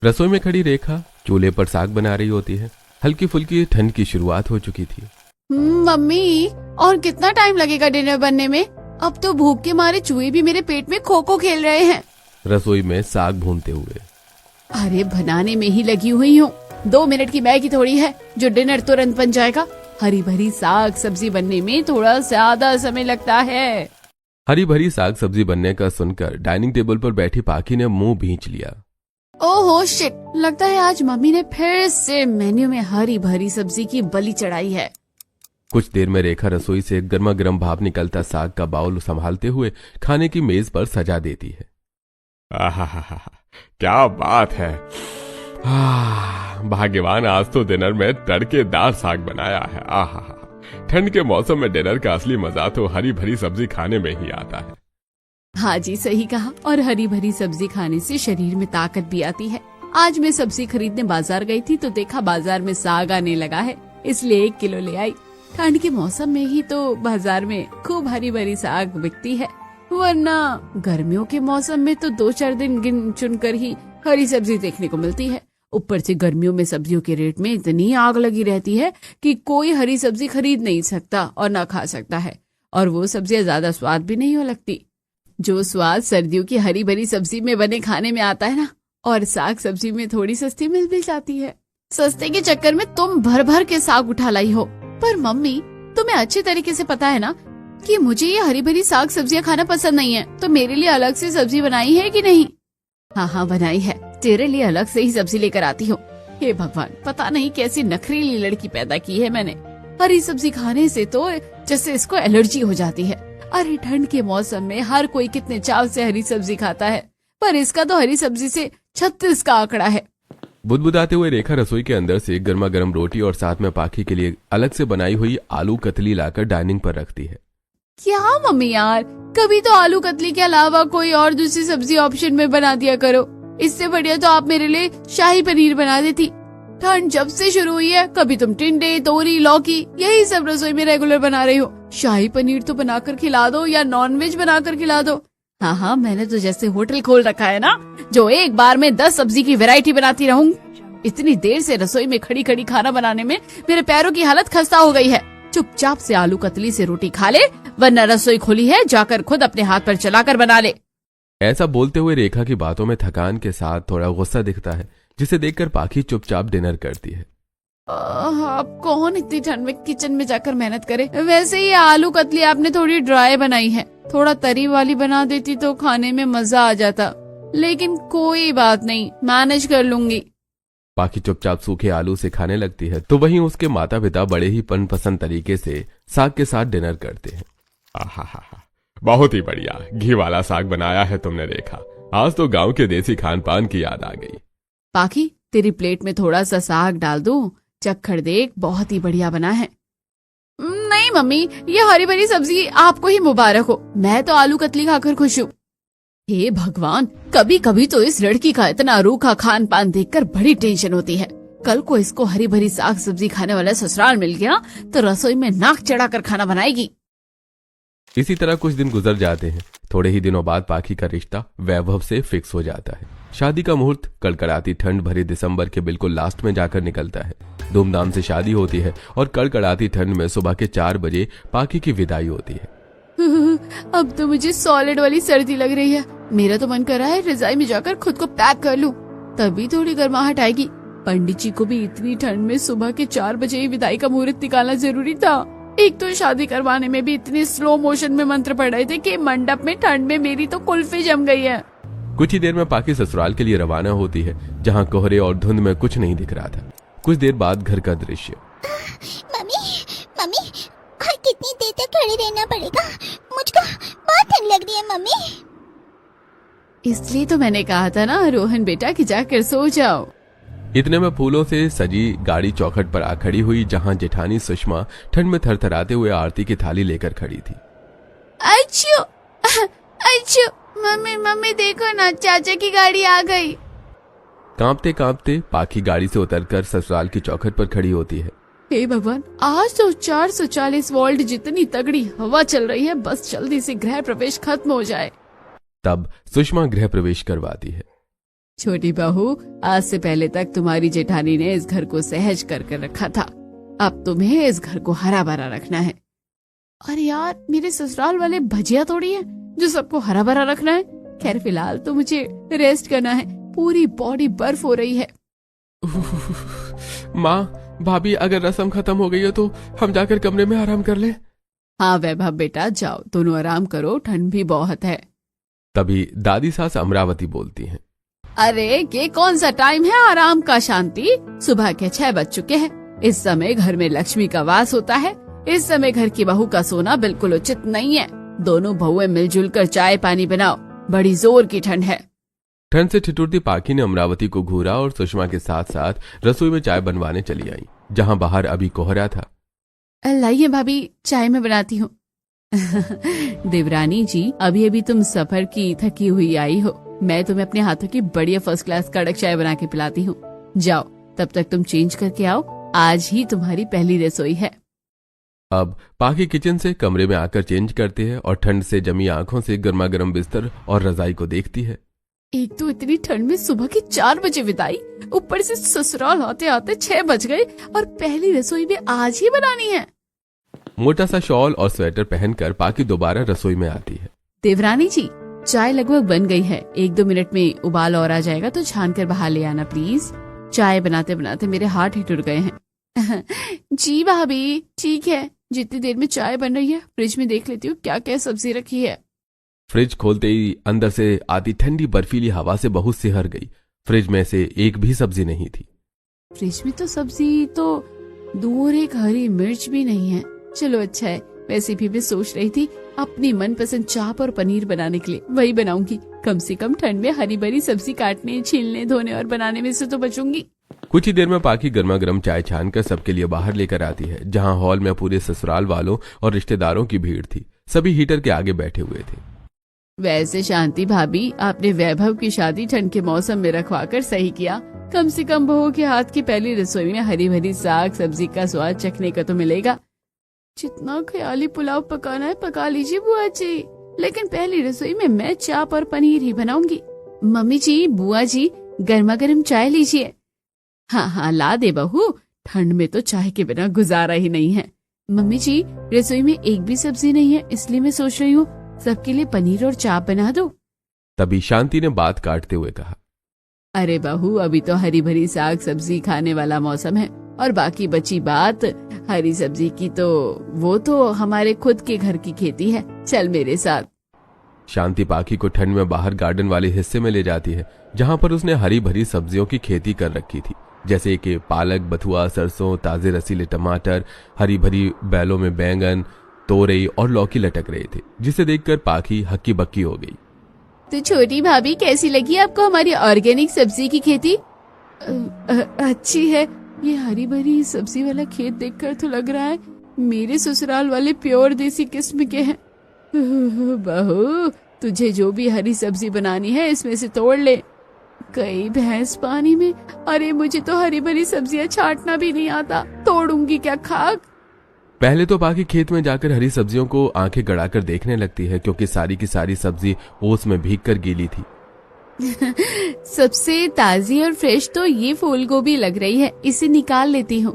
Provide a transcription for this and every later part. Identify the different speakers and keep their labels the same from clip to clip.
Speaker 1: रसोई में खड़ी रेखा चूल्हे पर साग बना रही होती है। हल्की फुल्की ठंड की शुरुआत हो चुकी थी।
Speaker 2: मम्मी, और कितना टाइम लगेगा डिनर बनने में? अब तो भूख के मारे चूहे भी मेरे पेट में खो खो खेल रहे हैं।
Speaker 1: रसोई में साग भूनते हुए।
Speaker 2: अरे बनाने में ही लगी हुई हूँ। 2 मिनट की मैगी थोड़ी है जो डिनर तुरंत बन जाएगा। हरी भरी साग सब्जी बनने में थोड़ा ज्यादा समय लगता है।
Speaker 1: हरी भरी साग सब्जी बनने का सुनकर डाइनिंग टेबल पर बैठी पाखी ने मुंह भींच लिया।
Speaker 2: ओहो शिट, लगता है आज मम्मी ने फिर से मेन्यू में हरी भरी सब्जी की बलि चढ़ाई है।
Speaker 1: कुछ देर में रेखा रसोई से गर्मा गर्म भाप निकलता साग का बाउल संभालते हुए खाने की मेज पर सजा देती है।
Speaker 3: आहा, क्या बात है। भाग्यवान, आज तो डिनर में तड़केदार साग बनाया है। आहा, ठंड के मौसम में डिनर का असली मजा तो हरी भरी सब्जी खाने में ही आता है।
Speaker 2: हाँ जी, सही कहा। और हरी भरी सब्जी खाने से शरीर में ताकत भी आती है। आज मैं सब्जी खरीदने बाजार गई थी तो देखा बाजार में साग आने लगा है, इसलिए 1 किलो ले आई। ठंड के मौसम में ही तो बाजार में खूब हरी भरी साग बिकती है, वरना गर्मियों के मौसम में तो 2-4 दिन गिन चुन कर ही हरी सब्जी देखने को मिलती है। ऊपर से गर्मियों में सब्जियों के रेट में इतनी आग लगी रहती है कि कोई हरी सब्जी खरीद नहीं सकता और ना खा सकता है, और वो सब्जियां ज्यादा स्वाद भी नहीं हो लगती। जो स्वाद सर्दियों की हरी भरी सब्जी में बने खाने में आता है ना, और साग सब्जी में थोड़ी सस्ती मिल भी जाती है। सस्ते के चक्कर में तुम भर भर के साग उठा लाई हो। पर मम्मी, तुम्हें अच्छे तरीके से पता है ना कि मुझे ये हरी भरी साग सब्जियां खाना पसंद नहीं है, तो मेरे लिए अलग से सब्जी बनाई है कि नहीं? हाँ बनाई है, तेरे लिए अलग से ही सब्जी लेकर आती हूँ। हे भगवान, पता नहीं कैसी नखरीली लड़की पैदा की है मैंने। हरी सब्जी खाने से तो जैसे इसको एलर्जी हो जाती है। अरे ठंड के मौसम में हर कोई कितने चाव से हरी सब्जी खाता है, पर इसका तो हरी सब्जी से 36 का आंकड़ा है।
Speaker 1: बुदबुदाते हुए रेखा रसोई के अंदर से गर्मा गर्म रोटी और साथ में पाखी के लिए अलग से बनाई हुई आलू कतली लाकर डाइनिंग पर रखती है।
Speaker 2: क्या मम्मी यार, कभी तो आलू कतली के अलावा कोई और दूसरी सब्जी ऑप्शन में बना दिया करो। इससे बढ़िया तो आप मेरे लिए शाही पनीर बना देती। ठंड जब से शुरू हुई है, कभी तुम टिंडे, तोरी, लौकी यही सब रसोई में रेगुलर बना रही हो। शाही पनीर तो बनाकर खिला दो या नॉनवेज बनाकर खिला दो। हाँ, मैंने तो जैसे होटल खोल रखा है ना, जो एक बार में 10 सब्जी की वैरायटी बनाती रहूं। इतनी देर से रसोई में खड़ी खड़ी खाना बनाने में मेरे पैरों की हालत खस्ता हो गई है। चुपचाप से आलू कतली से रोटी खा ले, वरना रसोई खोली है, जाकर खुद अपने हाथ पर चलाकर बना ले।
Speaker 1: ऐसा बोलते हुए रेखा की बातों में थकान के साथ थोड़ा गुस्सा दिखता है, जिसे देखकर पाखी चुपचाप डिनर करती है।
Speaker 2: आप कौन इतनी ठंड में किचन में जाकर मेहनत करे। वैसे ही आलू कतली आपने थोड़ी ड्राई बनाई है, थोड़ा तरी वाली बना देती तो खाने में मजा आ जाता, लेकिन कोई बात नहीं, मैनेज कर लूंगी।
Speaker 1: पाखी चुपचाप सूखे आलू से खाने लगती है, तो वहीं उसके माता पिता बड़े ही मनपसंद तरीके से साग के साथ डिनर करते हैं।
Speaker 3: आहा, बहुत ही बढ़िया घी वाला साग बनाया है तुमने रेखा। आज तो गांव के देसी खान पान की याद आ गई।
Speaker 2: पाखी, तेरी प्लेट में थोड़ा सा साग डाल दूं, चक्कर देख, बहुत ही बढ़िया बना है। नहीं मम्मी, ये हरी भरी सब्जी आपको ही मुबारक हो, मैं तो आलू कतली खाकर खुश हूँ। हे भगवान, कभी कभी तो इस लड़की का इतना रूखा खान पान देखकर बड़ी टेंशन होती है। कल को इसको हरी भरी साग सब्जी खाने वाला ससुराल मिल गया तो रसोई में नाक चढ़ाकर खाना बनाएगी।
Speaker 1: इसी तरह कुछ दिन गुजर जाते हैं। थोड़े ही दिनों बाद पाखी का रिश्ता वैभव से फिक्स हो जाता है। शादी का मुहूर्त कड़कड़ाती ठंड भरी दिसंबर के बिल्कुल लास्ट में जाकर निकलता है। धूमधाम से शादी होती है और कड़कड़ाती ठंड में सुबह के 4 बजे पाखी की विदाई होती है।
Speaker 2: अब तो मुझे सॉलिड वाली सर्दी लग रही है। मेरा तो मन कर रहा है रजाई में जाकर खुद को पैक कर लूं, तभी थोड़ी गर्माहट आएगी। पंडित जी को भी इतनी ठंड में सुबह के 4 बजे ही विदाई का मुहूर्त निकालना जरूरी था। एक तो शादी करवाने में भी इतने स्लो मोशन में मंत्र पढ़ रहे थे कि मंडप में ठंड में मेरी तो कुल्फी जम गई है।
Speaker 1: कुछ ही देर में पाखी ससुराल के लिए रवाना होती है, जहाँ कोहरे और धुंध में कुछ नहीं दिख रहा था। कुछ देर बाद घर का दृश्य।
Speaker 4: मम्मी, और कितनी देर तक खड़े रहना पड़ेगा? मुझको बहुत ठंड लग रही है मम्मी।
Speaker 2: इसलिए तो मैंने कहा था ना रोहन बेटा कि जाकर सो जाओ।
Speaker 1: इतने में फूलों से सजी गाड़ी चौखट पर आ खड़ी हुई, जहां जेठानी सुषमा ठंड में थरथराते हुए आरती की थाली लेकर खड़ी थी।
Speaker 2: अच्छो, मम्मी देखो ना, चाचा की गाड़ी आ गई।
Speaker 1: कांपते कांपते पाखी गाड़ी से उतरकर ससुराल की चौखट पर खड़ी होती है।
Speaker 2: हे भगवान, आज तो 440 वोल्ट जितनी तगड़ी हवा चल रही है, बस जल्दी से गृह प्रवेश खत्म हो जाए।
Speaker 1: तब सुषमा गृह प्रवेश करवाती है।
Speaker 2: छोटी बहू, आज से पहले तक तुम्हारी जेठानी ने इस घर को सहज कर रखा था, अब तुम्हें इस घर को हरा भरा रखना है। अरे यार, मेरे ससुराल वाले भजिया थोड़ी है जो सबको हरा भरा रखना है। खैर फिलहाल तो मुझे रेस्ट करना है, पूरी बॉडी बर्फ हो रही है।
Speaker 1: माँ, भाभी, अगर रस्म खत्म हो गई है तो हम जाकर कमरे में आराम कर लें।
Speaker 2: हाँ वैभव बेटा, जाओ दोनों आराम करो, ठंड भी बहुत है।
Speaker 1: तभी दादी सास अमरावती बोलती हैं।
Speaker 2: अरे ये कौन सा टाइम है आराम का शांति? सुबह के 6 बज चुके हैं। इस समय घर में लक्ष्मी का वास होता है। इस समय घर की बहू का सोना बिल्कुल उचित नहीं है। दोनों बहुएं मिलजुल कर चाय पानी बनाओ, बड़ी जोर की ठंड है।
Speaker 1: ठंड से ठिठुरती पाखी ने अमरावती को घूरा और सुषमा के साथ साथ रसोई में चाय बनवाने चली आई, जहां बाहर अभी कोहरा था।
Speaker 2: लाइए भाभी, चाय में बनाती हूँ। देवरानी जी, अभी अभी तुम सफर की थकी हुई आई हो, मैं तुम्हें अपने हाथों की बढ़िया फर्स्ट क्लास कड़क चाय बना के पिलाती हूँ। जाओ, तब तक तुम चेंज करके आओ, आज ही तुम्हारी पहली रसोई है।
Speaker 1: अब पाखी किचन से कमरे में आकर चेंज करती है और ठंड से जमी आंखों से गर्मा गर्म बिस्तर और रजाई को देखती है।
Speaker 2: एक तो इतनी ठंड में सुबह के 4 बजे विदाई, ऊपर से ससुराल आते आते 6 बज गए और पहली रसोई भी आज ही बनानी है।
Speaker 1: मोटा सा शॉल और स्वेटर पहनकर पाखी दोबारा रसोई में आती है।
Speaker 2: देवरानी जी, चाय लगभग बन गई है, 1-2 मिनट में उबाल और आ जाएगा तो छान कर बाहर ले आना प्लीज। चाय बनाते बनाते मेरे हाथ ही टूट गए हैं। जी भाभी, ठीक है, जितनी देर में चाय बन रही है फ्रिज में देख लेती हूँ क्या क्या सब्जी रखी है।
Speaker 1: फ्रिज खोलते ही अंदर से आती ठंडी बर्फीली हवा से बहुत सिहर गई। फ्रिज में से एक भी सब्जी नहीं थी।
Speaker 2: फ्रिज में तो सब्जी तो दूर, एक हरी मिर्च भी नहीं है। चलो अच्छा है, वैसे भी मैं सोच रही थी अपनी मनपसंद चाप और पनीर बनाने के लिए वही बनाऊंगी। कम से कम ठंड में हरी भरी सब्जी काटने, छीलने, धोने और बनाने में से तो बचूंगी।
Speaker 1: कुछ ही देर में पाखी गर्मा गर्म चाय छानकर सबके लिए बाहर लेकर आती है, जहां हॉल में पूरे ससुराल वालों और रिश्तेदारों की भीड़ थी। सभी हीटर के आगे बैठे हुए थे।
Speaker 2: वैसे शांति भाभी, आपने वैभव की शादी ठंड के मौसम में रखवाकर सही किया। कम से कम बहू के हाथ की पहली रसोई में हरी भरी साग सब्जी का स्वाद चखने का तो मिलेगा। जितना ख्याली पुलाव पकाना है पका लीजिए बुआ जी, लेकिन पहली रसोई में मैं चाप और पनीर ही बनाऊंगी। मम्मी जी, बुआ जी, गर्मा गर्म चाय लीजिए। हाँ हाँ, ला दे बहू, ठंड में तो चाय के बिना गुजारा ही नहीं है। मम्मी जी, रसोई में एक भी सब्जी नहीं है, इसलिए मैं सोच रही हूँ सबके लिए पनीर और चाप बना दो।
Speaker 1: तभी शांति ने बात काटते हुए कहा।
Speaker 2: अरे बहू, अभी तो हरी भरी साग सब्जी खाने वाला मौसम है, और बाकी बची बात हरी सब्जी की तो वो तो हमारे खुद के घर की खेती है। चल मेरे साथ।
Speaker 1: शांति पाखी को ठंड में बाहर गार्डन वाले हिस्से में ले जाती है, जहां पर उसने हरी भरी सब्जियों की खेती कर रखी थी, जैसे कि पालक, बथुआ, सरसों, ताजे रसीले टमाटर, हरी भरी बैलों में बैंगन, तोरई और लौकी लटक रहे थे, जिसे देखकर पाखी हक्की बक्की हो गई।
Speaker 2: तो छोटी भाभी, कैसी लगी आपको हमारी ऑर्गेनिक सब्जी की खेती? अच्छी है। ये हरी भरी सब्जी वाला खेत देखकर तो लग रहा है मेरे ससुराल वाले प्योर देसी किस्म के हैं। बहू, तुझे जो भी हरी सब्जी बनानी है इसमें से तोड़ ले। कई भैंस पानी में। अरे मुझे तो हरी भरी सब्जियां छांटना भी नहीं आता, तोड़ूंगी क्या खाक।
Speaker 1: पहले तो पाखी खेत में जाकर हरी सब्जियों को आंखें गड़ाकर देखने लगती है, क्योंकि सारी की सारी सब्जी ओस में भीगकर गीली थी।
Speaker 2: सबसे ताजी और फ्रेश तो ये फूल गोभी लग रही है, इसे निकाल लेती हूँ।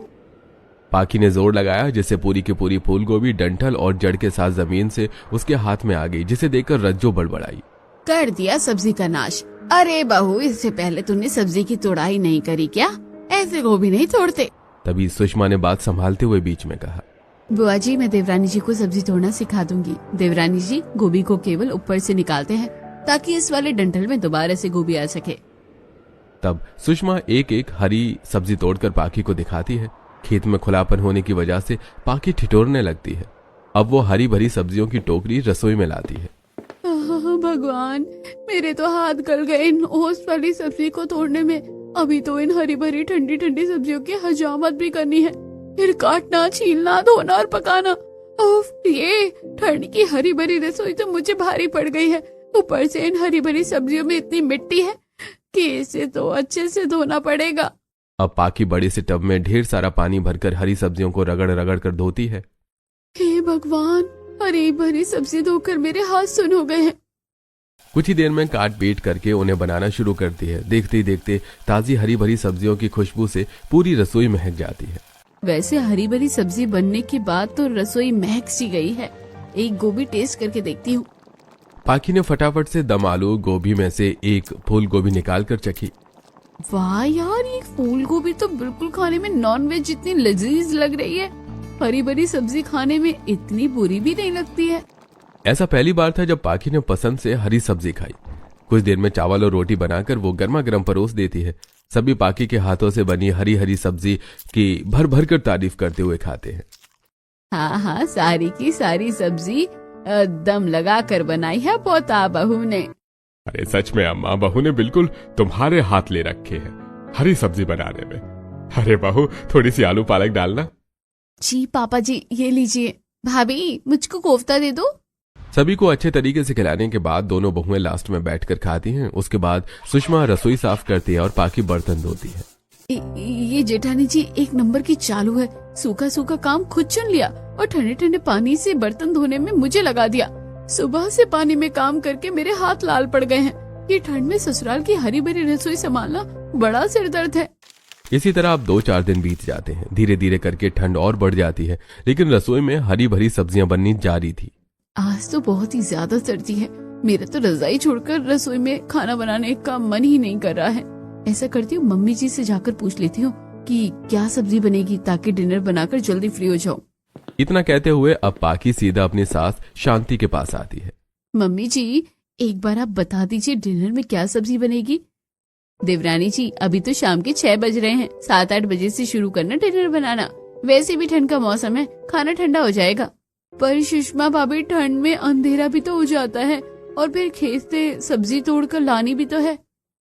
Speaker 1: पाखी ने जोर लगाया, जिससे पूरी की पूरी फूल गोभी डंठल और जड़ के साथ जमीन से उसके हाथ में आ गई, जिसे देखकर रज्जो बड़बड़ाई।
Speaker 2: कर दिया सब्जी का नाश। अरे बहू, इससे पहले तूने सब्जी की तोड़ाई नहीं करी क्या? ऐसे गोभी नहीं तोड़ते।
Speaker 1: तभी सुषमा ने बात संभालते हुए बीच में कहा।
Speaker 2: बुआ जी, मैं देवरानी जी को सब्जी तोड़ना सिखा दूंगी। देवरानी जी, गोभी को केवल ऊपर से निकालते हैं ताकि इस वाले डंठल में दोबारा से गोभी आ सके।
Speaker 1: तब सुषमा एक एक हरी सब्जी तोड़कर पाखी को दिखाती है। खेत में खुलापन होने की वजह से पाखी ठिठुरने लगती है। अब वो हरी भरी सब्जियों की टोकरी रसोई में लाती है।
Speaker 2: भगवान, मेरे तो हाथ गल गए इन ओस वाली सब्जी को तोड़ने में। अभी तो इन हरी भरी ठंडी ठंडी सब्जियों की हजामत भी करनी है, फिर काटना, छीलना, धोना और पकाना। उफ, ये ठंड की हरी भरी रसोई तो मुझे भारी पड़ गई है। ऊपर से इन हरी भरी सब्जियों में इतनी मिट्टी है कि इसे तो अच्छे से धोना पड़ेगा।
Speaker 1: अब पाखी बड़े से टब में ढेर सारा पानी भरकर हरी सब्जियों को रगड़ रगड़ कर धोती है।
Speaker 2: हे भगवान, हरी भरी सब्जी धोकर मेरे हाथ सुन हो गए हैं।
Speaker 1: कुछ ही देर में काट पीट करके उन्हें बनाना शुरू करती है। देखते ही देखते ताजी हरी भरी सब्जियों की खुशबू से पूरी रसोई महक जाती है।
Speaker 2: वैसे हरी भरी सब्जी बनने के बाद तो रसोई महक सी गई है। एक गोभी टेस्ट करके देखती हूँ।
Speaker 1: पाखी ने फटाफट से दम आलू गोभी में से एक फूल गोभी निकाल कर चखी।
Speaker 2: वाह यार, ये फूल गोभी तो बिल्कुल खाने में नॉन वेज जितनी लजीज लग रही है। हरी भरी सब्जी खाने में इतनी बुरी भी नहीं लगती है।
Speaker 1: ऐसा पहली बार था जब पाखी ने पसंद से हरी सब्जी खाई। कुछ देर में चावल और रोटी बनाकर वो गर्मा गर्म परोस देती है। सभी पाखी के हाथों से बनी हरी हरी सब्जी की भर भर कर तारीफ करते हुए खाते हैं।
Speaker 2: हाँ हाँ, सारी की सारी सब्जी दम लगा कर बनाई है पोता बहू ने।
Speaker 3: अरे सच में अम्मा, बहू ने बिल्कुल तुम्हारे हाथ ले रखे हैं हरी सब्जी बनाने में। अरे बहू, थोड़ी सी आलू पालक डालना।
Speaker 2: जी पापा जी, ये लीजिए। भाभी, मुझको कोफ्ता दे दो।
Speaker 1: सभी को अच्छे तरीके से खिलाने के बाद दोनों बहुएं लास्ट में बैठकर खाती हैं। उसके बाद सुषमा रसोई साफ करती है और पाखी बर्तन धोती है।
Speaker 2: ये जेठानी जी एक नंबर की चालू है। सूखा सूखा काम खुद चुन लिया और ठंडे ठंडे पानी से बर्तन धोने में मुझे लगा दिया। सुबह से पानी में काम करके मेरे हाथ लाल पड़ गए हैं। ये ठंड में ससुराल की हरी भरी रसोई संभालना बड़ा सिरदर्द है।
Speaker 1: इसी तरह अब 2-4 दिन बीत जाते हैं। धीरे धीरे करके ठंड और बढ़ जाती है, लेकिन रसोई में हरी भरी सब्जियां बननी जारी थी।
Speaker 2: आज तो बहुत ही ज्यादा सर्दी है। मेरा तो रजाई छोड़कर रसोई में खाना बनाने का मन ही नहीं कर रहा है। ऐसा करती हूँ, मम्मी जी से जाकर पूछ लेती हूँ कि क्या सब्जी बनेगी, ताकि डिनर बनाकर जल्दी फ्री हो जाऊं।
Speaker 1: इतना कहते हुए अब पाखी सीधा अपनी सास शांति के पास आती है।
Speaker 2: मम्मी जी, एक बार आप बता दीजिए डिनर में क्या सब्जी बनेगी। देवरानी जी, अभी तो शाम के 6 बज रहे हैं। 7-8 बजे से शुरू करना डिनर बनाना। वैसे भी ठंड का मौसम है, खाना ठंडा हो जाएगा। पर सुषमा भाभी, ठंड में अंधेरा भी तो हो जाता है और फिर खेत से सब्जी तोड़कर लानी भी तो है।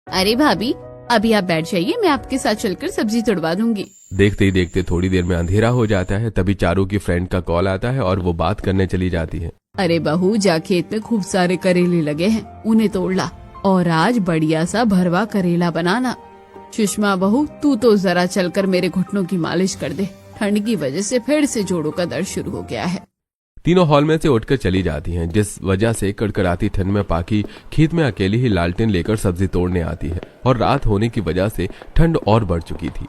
Speaker 2: अरे भाभी, अभी आप बैठ जाइए, मैं आपके साथ चलकर सब्जी तोड़वा दूंगी।
Speaker 1: देखते ही देखते थोड़ी देर में अंधेरा हो जाता है। तभी चारू की फ्रेंड का कॉल आता है और वो बात करने चली जाती है।
Speaker 2: अरे बहू, जा खेत में खूब सारे करेले लगे हैं, उन्हें तोड़ ला और आज बढ़िया सा भरवा करेला बनाना। सुषमा बहू, तू तो जरा चलकर मेरे घुटनों की मालिश कर दे। ठंड की वजह से फिर से जोड़ों का दर्द शुरू हो गया है।
Speaker 1: तीनों हॉल में से उठकर चली जाती हैं, जिस वजह से कड़कड़ाती ठंड में पाखी खेत में अकेली ही लालटेन लेकर सब्जी तोड़ने आती है। और रात होने की वजह से ठंड और बढ़ चुकी थी।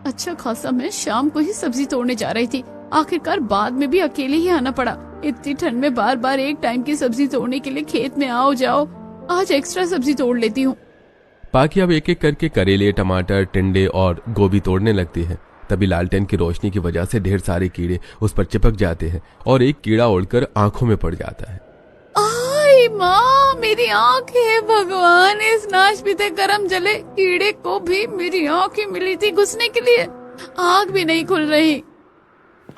Speaker 2: अच्छा खासा मैं शाम को ही सब्जी तोड़ने जा रही थी, आखिरकार बाद में भी अकेले ही आना पड़ा। इतनी ठंड में बार बार एक टाइम की सब्जी तोड़ने के लिए खेत में आओ जाओ। आज एक्स्ट्रा सब्जी तोड़ लेती हूँ।
Speaker 1: पाखी अब एक एक करके करेले, टमाटर, टिंडे और गोभी तोड़ने लगती है। तभी लालटेन की रोशनी की वजह से ढेर सारे कीड़े उस पर चिपक जाते हैं और एक कीड़ा उड़कर आंखों में पड़ जाता है।
Speaker 2: आई माँ, मेरी आंखें, भगवान, इस नाशपीते गरम जले कीड़े को भी मेरी आंखें मिली थी घुसने के लिए। आंख भी नहीं खुल रही।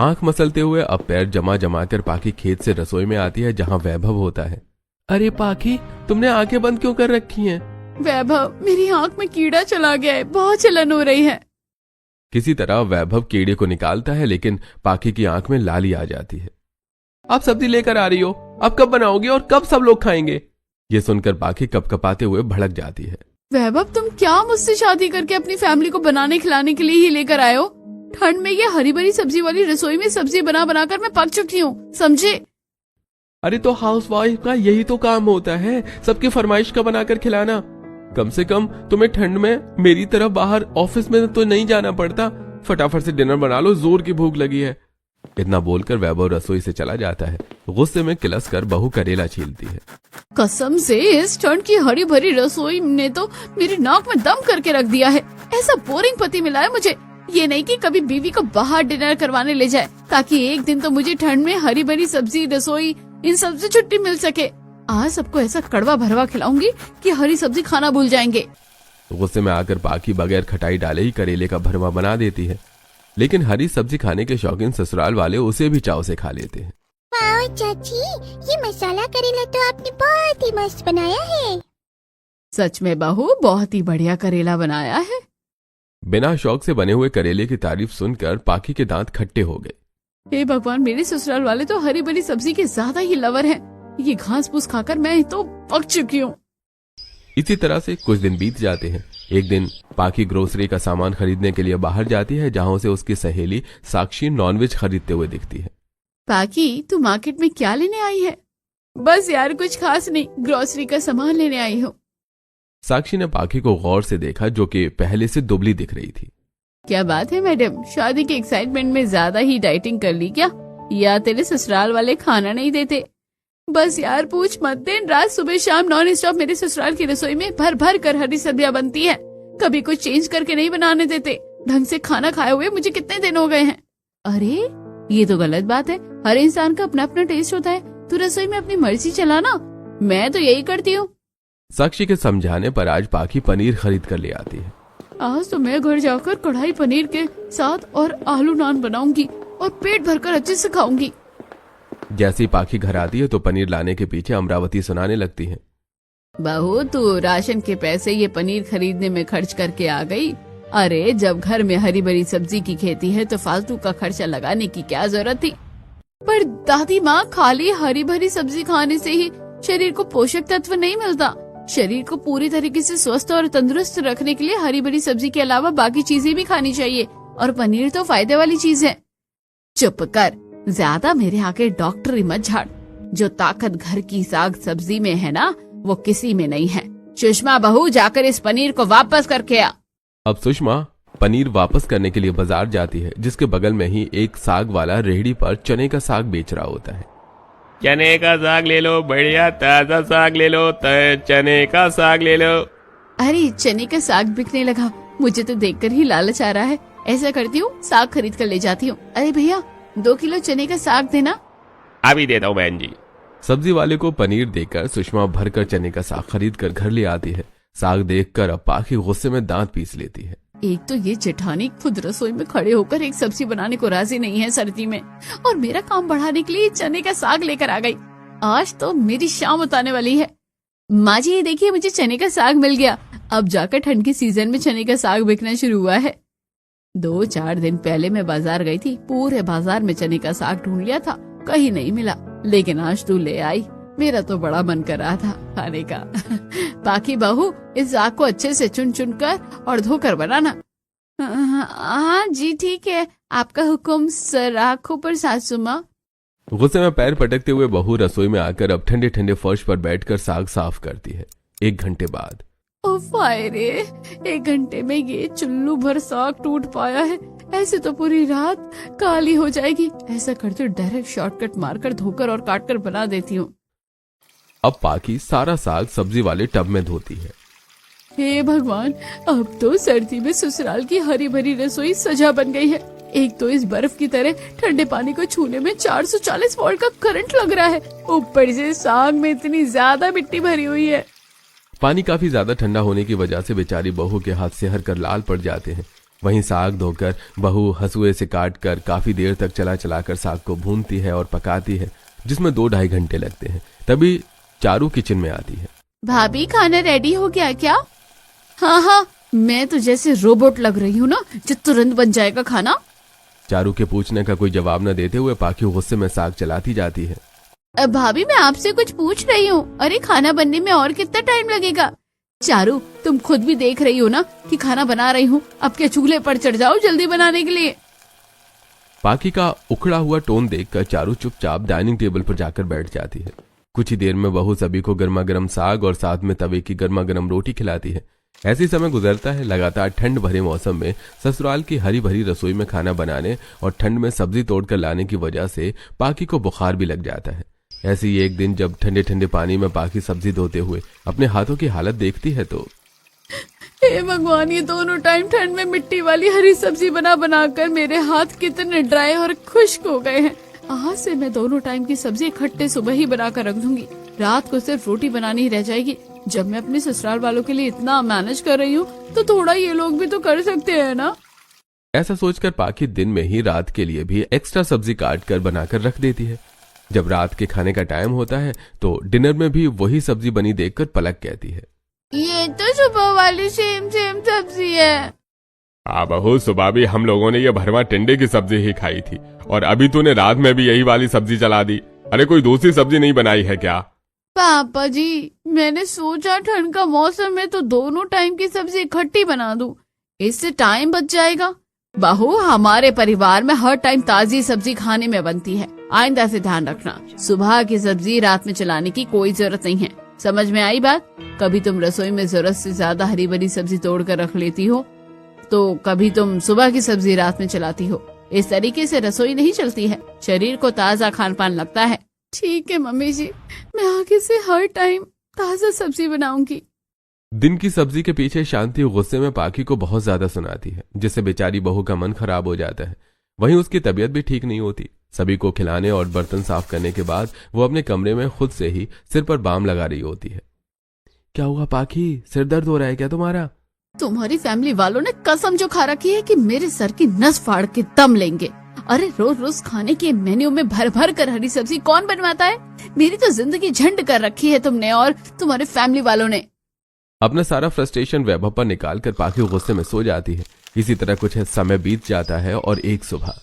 Speaker 1: आंख मसलते हुए अब पैर जमा जमा कर पाखी खेत से रसोई में आती है, जहाँ वैभव होता है। अरे पाखी, तुमने आंखें बंद क्यों कर रखी हैं?
Speaker 2: वैभव, मेरी आंख में कीड़ा चला गया है, बहुत जलन हो रही है।
Speaker 1: किसी तरह वैभव कीड़े को निकालता है, लेकिन पाखी की आंख में लाली आ जाती है। आप सब्जी लेकर आ रही हो, अब कब बनाओगे और कब सब लोग खाएंगे? ये सुनकर पाखी कपकपाते हुए भड़क जाती है।
Speaker 2: वैभव, तुम क्या मुझसे शादी करके अपनी फैमिली को बनाने खिलाने के लिए ही लेकर आए हो? ठंड में ये हरी भरी सब्जी वाली रसोई में सब्जी बना बनाकर मैं पक चुकी हूँ, समझे?
Speaker 1: अरे तो हाउसवाइफ का यही तो काम होता है, सबकी फरमाइश का बनाकर खिलाना। कम से कम तुम्हें ठंड में मेरी तरफ बाहर ऑफिस में तो नहीं जाना पड़ता। फटाफट से डिनर बना लो, जोर की भूख लगी है। इतना बोलकर वैभव रसोई से चला जाता है। गुस्से में किलस कर बहू करेला छीलती है।
Speaker 2: कसम से इस ठंड की हरी भरी रसोई ने तो मेरी नाक में दम करके रख दिया है। ऐसा बोरिंग पति मिला है मुझे। ये नहीं कि कभी बीवी को बाहर डिनर करवाने ले जाए, ताकि एक दिन तो मुझे ठंड में हरी भरी सब्जी, रसोई, इन सब से छुट्टी मिल सके। आज सबको ऐसा कड़वा भरवा खिलाऊंगी कि हरी सब्जी खाना भूल जाएंगे।
Speaker 1: गुस्से में आकर पाखी बगैर खटाई डाले ही करेले का भरवा बना देती है, लेकिन हरी सब्जी खाने के शौकीन ससुराल वाले उसे भी चाव से खा लेते हैं।
Speaker 4: वाह चाची, ये मसाला करेला तो आपने बहुत ही मस्त बनाया है।
Speaker 2: सच में बहू, बहुत ही बढ़िया करेला बनाया है।
Speaker 1: बिना शौक से बने हुए करेले की तारीफ सुनकर पाखी के दांत खट्टे हो गए।
Speaker 2: हे भगवान, मेरे ससुराल वाले तो हरी भरी सब्जी के ज्यादा ही लवर हैं। ये घास फूस खाकर मैं तो पक चुकी हूँ।
Speaker 1: इसी तरह से कुछ दिन बीत जाते हैं। एक दिन पाखी ग्रोसरी का सामान खरीदने के लिए बाहर जाती है, जहाँ उसे उसकी सहेली साक्षी नॉनवेज खरीदते हुए दिखती है।
Speaker 2: पाखी, तू मार्केट में क्या लेने आई है? बस यार कुछ खास नहीं, ग्रोसरी का सामान लेने आई हूँ।
Speaker 1: साक्षी ने पाखी को गौर से देखा, जो कि पहले से दुबली दिख रही थी।
Speaker 2: क्या बात है मैडम, शादी के एक्साइटमेंट में ज्यादा ही डाइटिंग कर ली क्या? या तेरे ससुराल वाले खाना नहीं देते? बस यार पूछ मत, दिन रात सुबह शाम नॉन स्टॉप मेरे ससुराल की रसोई में भर भर कर हरी सब्जियां बनती है। कभी कुछ चेंज करके नहीं बनाने देते। ढंग से खाना खाए हुए मुझे कितने दिन हो गए हैं। अरे ये तो गलत बात है, हर इंसान का अपना अपना टेस्ट होता है। तू रसोई में अपनी मर्जी चलाना, मैं तो यही करती हूँ।
Speaker 1: साक्षी के समझाने पर आज पाखी पनीर खरीद कर ले आती है।
Speaker 2: आज तो मैं घर जाकर कढ़ाई पनीर के साथ और आलू नान बनाऊंगी और पेट भरकर अच्छे से खाऊंगी।
Speaker 1: जैसे ही पाखी घर आती है तो पनीर लाने के पीछे अमरावती सुनाने लगती है।
Speaker 2: बहू तू राशन के पैसे ये पनीर खरीदने में खर्च करके आ गई। अरे जब घर में हरी भरी सब्जी की खेती है तो फालतू का खर्चा लगाने की क्या जरूरत थी? पर दादी माँ, खाली हरी भरी सब्जी खाने से ही शरीर को पोषक तत्व नहीं मिलता। शरीर को पूरी तरीके से स्वस्थ और तंदुरुस्त रखने के लिए हरी भरी सब्जी के अलावा बाकी चीजें भी खानी चाहिए, और पनीर तो फायदे वाली चीज है। चुप कर, ज्यादा मेरे आगे डॉक्टरी मत झाड़। जो ताकत घर की साग सब्जी में है ना, वो किसी में नहीं है। सुषमा बहू, जाकर इस पनीर को वापस करके आ।
Speaker 1: अब सुषमा पनीर वापस करने के लिए बाजार जाती है, जिसके बगल में ही एक साग वाला रेहड़ी पर चने का साग बेच रहा होता है।
Speaker 3: चने का साग ले लो, बढ़िया ताजा साग ले लो, चने का साग ले लो।
Speaker 2: अरे चने का साग बिकने लगा, मुझे तो देखकर ही लालच आ रहा है। ऐसा करती हूँ, साग खरीद कर ले जाती हूँ। अरे भैया 2 किलो चने का साग देना।
Speaker 3: अभी देता हूँ बहन जी।
Speaker 1: सब्जी वाले को पनीर देकर सुषमा भरकर चने का साग खरीद कर घर ले आती है। साग देखकर अब पाखी गुस्से में दांत पीस लेती है।
Speaker 2: एक तो ये जेठानी खुद रसोई में खड़े होकर एक सब्जी बनाने को राजी नहीं है सर्दी में, और मेरा काम बढ़ाने के लिए चने का साग लेकर आ गई। आज तो मेरी शाम उतारने वाली है। माँ जी ये देखिए, मुझे चने का साग मिल गया। अब जाकर ठंड के सीजन में चने का साग बिकना शुरू हुआ है। 2-4 दिन पहले मैं बाजार गई थी, पूरे बाजार में चने का साग ढूंढ लिया था, कहीं नहीं मिला। लेकिन आज तू ले आई, मेरा तो बड़ा मन कर रहा था खाने का। पाखी बहू, इस साग को अच्छे से चुन चुन कर और धोकर बनाना। हाँ जी ठीक है, आपका हुक्म सर। आंखों पर सासू माँ।
Speaker 1: गुस्से में पैर पटकते हुए बहू रसोई में आकर अब ठंडे ठंडे फर्श पर बैठकर साग साफ करती है। 1 घंटे बाद
Speaker 2: रे 1 घंटे में ये चुल्लू भर साग टूट पाया है। ऐसे तो पूरी रात काली हो जाएगी। ऐसा करते डायरेक्ट शॉर्टकट मारकर धोकर और काटकर बना देती हूँ।
Speaker 1: अब पाखी सारा साग सब्जी वाले टब में धोती है।
Speaker 2: हे भगवान, अब तो सर्दी में ससुराल की हरी भरी रसोई सजा बन गई है। एक तो इस बर्फ की तरह ठंडे पानी को छूने में 440 वोल्ट का करंट लग रहा है, ऊपर से साग में इतनी ज्यादा मिट्टी भरी हुई है।
Speaker 1: पानी काफी ज्यादा ठंडा होने की वजह से बेचारी बहू के हाथ सिहर कर लाल पड़ जाते हैं। वहीं साग धोकर बहू हंसुए से काट कर काफी देर तक चला चलाकर साग को भूनती है और पकाती है, जिसमें 2-2.5 घंटे लगते हैं। तभी चारू किचन में आती है।
Speaker 2: भाभी खाना रेडी हो गया क्या? हाँ, मैं तो जैसे रोबोट लग रही हूँ ना, जो तुरंत बन जाएगा खाना।
Speaker 1: चारू के पूछने का कोई जवाब न देते हुए पाखी गुस्से में साग चलाती जाती है।
Speaker 2: भाभी मैं आपसे कुछ पूछ रही हूँ। अरे खाना बनने में और कितना टाइम लगेगा? चारू तुम खुद भी देख रही हो ना कि खाना बना रही हूँ, अब क्या चूल्हे पर चढ़ जाओ जल्दी बनाने के लिए।
Speaker 1: पाखी का उखड़ा हुआ टोन देखकर चारू चुपचाप डाइनिंग टेबल पर जाकर बैठ जाती है। कुछ ही देर में बहू सभी को गर्मा गर्म साग और साथ में तवे की गर्मा गर्म रोटी खिलाती है। ऐसी समय गुजरता है। लगातार ठंड भरे मौसम में ससुराल की हरी भरी रसोई में खाना बनाने और ठंड में सब्जी तोड़कर लाने की वजह से पाखी को बुखार भी लग जाता है। ऐसे ही एक दिन जब ठंडे ठंडे पानी में पाखी सब्जी धोते हुए अपने हाथों की हालत देखती है तो
Speaker 2: हे भगवान, ये दोनों टाइम ठंड में मिट्टी वाली हरी सब्जी बना बनाकर मेरे हाथ कितने ड्राई और खुश्क हो गए हैं। आज से मैं दोनों टाइम की सब्जी इकट्ठे सुबह ही बनाकर रख दूंगी। रात को सिर्फ रोटी बनानी ही रह जाएगी। जब मैं अपने ससुराल वालों के लिए इतना मैनेज कर रही हूँ तो थोड़ा ये लोग भी तो कर सकते हैं ना।
Speaker 1: ऐसा सोचकर पाखी दिन में ही रात के लिए भी एक्स्ट्रा सब्जी काट कर बनाकर रख देती है। जब रात के खाने का टाइम होता है तो डिनर में भी वही सब्जी बनी देखकर पलक कहती है,
Speaker 2: ये तो सुबह वाली सेम सब्जी है।
Speaker 3: हाँ बहू, सुबह भी हम लोगों ने ये भरवा टिंडे की सब्जी ही खाई थी और अभी तूने रात में भी यही वाली सब्जी चला दी। अरे कोई दूसरी सब्जी नहीं बनाई है क्या?
Speaker 2: पापा जी, मैंने सोचा ठंड का मौसम है तो दोनों टाइम की सब्जी इकट्ठी बना दूं, इससे टाइम बच जाएगा। बहू, हमारे परिवार में हर टाइम ताजी सब्जी खाने में बनती है। आइंदा से ध्यान रखना, सुबह की सब्जी रात में चलाने की कोई जरूरत नहीं है। समझ में आई बात? कभी तुम रसोई में जरूरत से ज्यादा हरी भरी सब्जी तोड़ कर रख लेती हो, तो कभी तुम सुबह की सब्जी रात में चलाती हो। इस तरीके से रसोई नहीं चलती है। शरीर को ताज़ा खान पान लगता है। ठीक है मम्मी जी, मैं आगे से हर टाइम ताज़ा सब्जी बनाऊंगी।
Speaker 1: दिन की सब्जी के पीछे शांति गुस्से में पाखी को बहुत ज्यादा सुनाती है, जिससे बेचारी बहू का मन खराब हो जाता है। वहीं उसकी तबीयत भी ठीक नहीं होती। सभी को खिलाने और बर्तन साफ करने के बाद वो अपने कमरे में खुद से ही सिर पर बाम लगा रही होती है। क्या हुआ पाखी, सिर दर्द हो रहा है क्या तुम्हारा?
Speaker 2: तुम्हारी फैमिली वालों ने कसम जो खा रखी है कि मेरे सर की नस फाड़ के दम लेंगे। अरे रोज रोज खाने के मेन्यू में भर भर कर हरी सब्जी कौन बनवाता है? मेरी तो जिंदगी झंड कर रखी है तुमने और तुम्हारे फैमिली वालों ने।
Speaker 1: अपना सारा फ्रस्ट्रेशन वैभव पर निकाल कर पाखी गुस्से में सो जाती है। इसी तरह कुछ समय बीत जाता है और एक सुबह,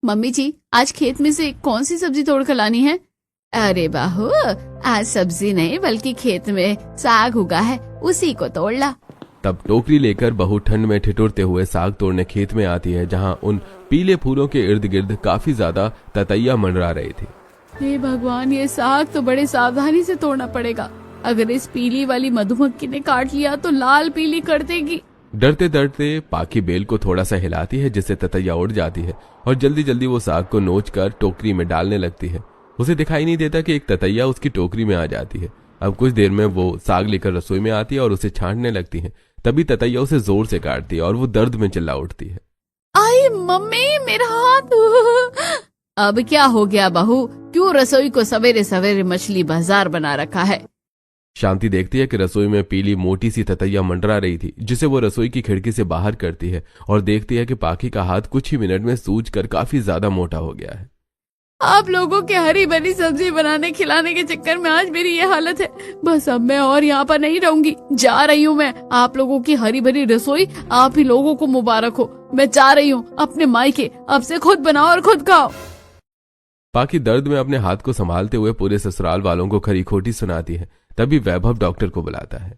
Speaker 2: मम्मी जी आज खेत में से कौन सी सब्जी तोड़ कर लानी है? अरे बाहू, आज सब्जी नहीं बल्कि खेत में साग उगा है, उसी को तोड़ ला।
Speaker 1: तब टोकरी लेकर बहू ठंड में ठिठुरते हुए साग तोड़ने खेत में आती है, जहां उन पीले फूलों के इर्द गिर्द काफी ज्यादा ततैया मंडरा रहे थे।
Speaker 2: हे भगवान, ये साग तो बड़े सावधानी से तोड़ना पड़ेगा। अगर इस पीली वाली मधुमक्खी ने काट लिया तो लाल पीली कर देगी।
Speaker 1: डरते डरते पाखी बेल को थोड़ा सा हिलाती है, जिससे ततैया उड़ जाती है और जल्दी जल्दी वो साग को नोच कर टोकरी में डालने लगती है। उसे दिखाई नहीं देता कि एक ततैया उसकी टोकरी में आ जाती है। अब कुछ देर में वो साग लेकर रसोई में आती है और उसे छांटने लगती है। तभी ततैया उसे जोर से काटती है और वो दर्द में चिल्ला उठती है।
Speaker 2: आई मम्मी, मेरा हाथ। अब क्या हो गया बहू, क्यों रसोई को सवेरे सवेरे मछली बाजार बना रखा है?
Speaker 1: शांति देखती है कि रसोई में पीली मोटी सी ततैया मंडरा रही थी, जिसे वो रसोई की खिड़की से बाहर करती है और देखती है कि पाखी का हाथ कुछ ही मिनट में सूज कर काफी ज्यादा मोटा हो गया है।
Speaker 2: आप लोगों के हरी भरी सब्जी बनाने खिलाने के चक्कर में आज मेरी ये हालत है। बस अब मैं और यहाँ पर नहीं रहूंगी, जा रही हूँ मैं। आप लोगों की हरी भरी रसोई आप ही लोगों को मुबारक हो। मैं जा रही हूँ अपने मायके, अब से खुद बनाओ और खुद खाओ।
Speaker 1: पाखी दर्द में अपने हाथ को संभालते हुए पूरे ससुराल वालों को खरी खोटी सुनाती है। तभी वैभव डॉक्टर को बुलाता है।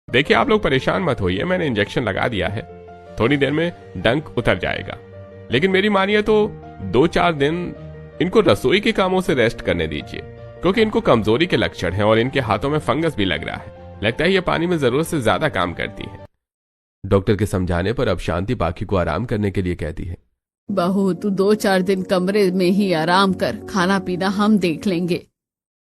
Speaker 3: देखिए आप लोग परेशान मत होइए, मैंने इंजेक्शन लगा दिया है, थोड़ी देर में डंक उतर जाएगा। लेकिन मेरी मानिए तो 2-4 दिन इनको रसोई के कामों से रेस्ट करने दीजिए, क्योंकि इनको कमजोरी के लक्षण हैं और इनके हाथों में फंगस भी लग रहा है। लगता है ये पानी में जरूरत से ज्यादा काम करती है।
Speaker 1: डॉक्टर के समझाने पर अब शांति पाखी को आराम करने के लिए कहती है।
Speaker 2: बहू, तू 2-4 दिन कमरे में ही आराम कर, खाना पीना हम देख लेंगे।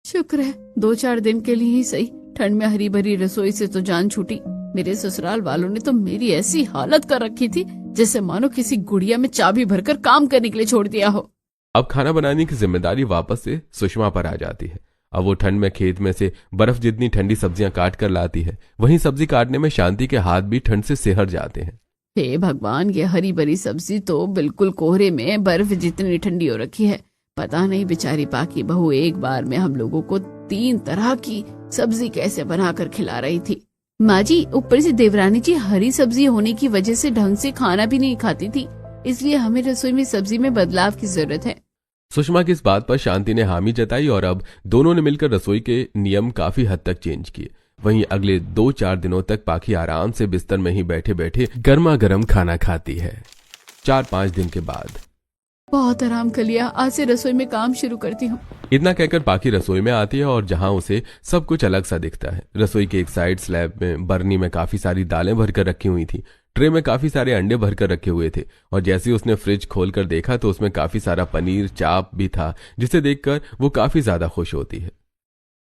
Speaker 2: शुक्र है 2-4 दिन के लिए ही सही, ठंड में हरी भरी रसोई से तो जान छूटी। मेरे ससुराल वालों ने तो मेरी ऐसी हालत कर रखी थी जैसे मानो किसी गुड़िया में चाबी भरकर काम करने के लिए छोड़ दिया हो।
Speaker 1: अब खाना बनाने की जिम्मेदारी वापस से सुषमा पर आ जाती है। अब वो ठंड में खेत में से बर्फ जितनी ठंडी सब्जियां काट कर लाती है। वहीं सब्जी काटने में शांति के हाथ भी ठंड से सिहर जाते हैं।
Speaker 2: हे भगवान, ये हरी भरी सब्जी तो बिल्कुल कोहरे में बर्फ जितनी ठंडी हो रखी है। पता नहीं बेचारी पाकी बहू एक बार में हम लोगों को 3 तरह की सब्जी कैसे बनाकर खिला रही थी। माँ जी, ऊपर से देवरानी जी हरी सब्जी होने की वजह से ढंग से खाना भी नहीं खाती थी, इसलिए हमें रसोई में सब्जी में बदलाव की जरूरत है।
Speaker 1: सुषमा की इस बात पर शांति ने हामी जताई और अब दोनों ने मिलकर रसोई के नियम काफी हद तक चेंज किए। वहीं अगले 2-4 दिनों तक पाखी आराम से बिस्तर में ही बैठे बैठे गर्मा गर्म खाना खाती है। 4-5 दिन के बाद,
Speaker 2: बहुत आराम कर लिया, आज से रसोई में काम शुरू करती हूँ।
Speaker 1: इतना कहकर पाखी रसोई में आती है और जहां उसे सब कुछ अलग सा दिखता है। रसोई के एक साइड स्लैब में बर्नी में काफी सारी दालें भरकर रखी हुई थी। ट्रे में काफी सारे अंडे भरकर रखे हुए थे और जैसे ही उसने फ्रिज खोलकर देखा तो उसमें काफी सारा पनीर चाप भी था, जिसे देखकर वो काफी ज्यादा खुश होती है।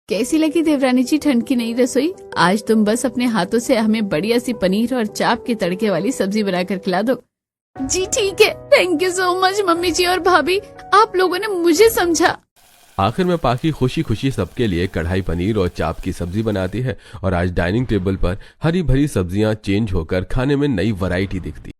Speaker 2: कैसी लगी देवरानी जी ठंड की नई रसोई? आज तुम बस अपने हाथों से हमें बढ़िया सी पनीर और चाप के तड़के वाली सब्जी बनाकर खिला दो। जी ठीक है, thank you so much mummy ji और भाभी, आप लोगों ने मुझे समझा।
Speaker 1: आखिर में पाखी खुशी खुशी सबके लिए कढ़ाई पनीर और चाप की सब्जी बनाती है और आज डाइनिंग टेबल पर हरी भरी सब्जियां चेंज होकर खाने में नई वैरायटी दिखती।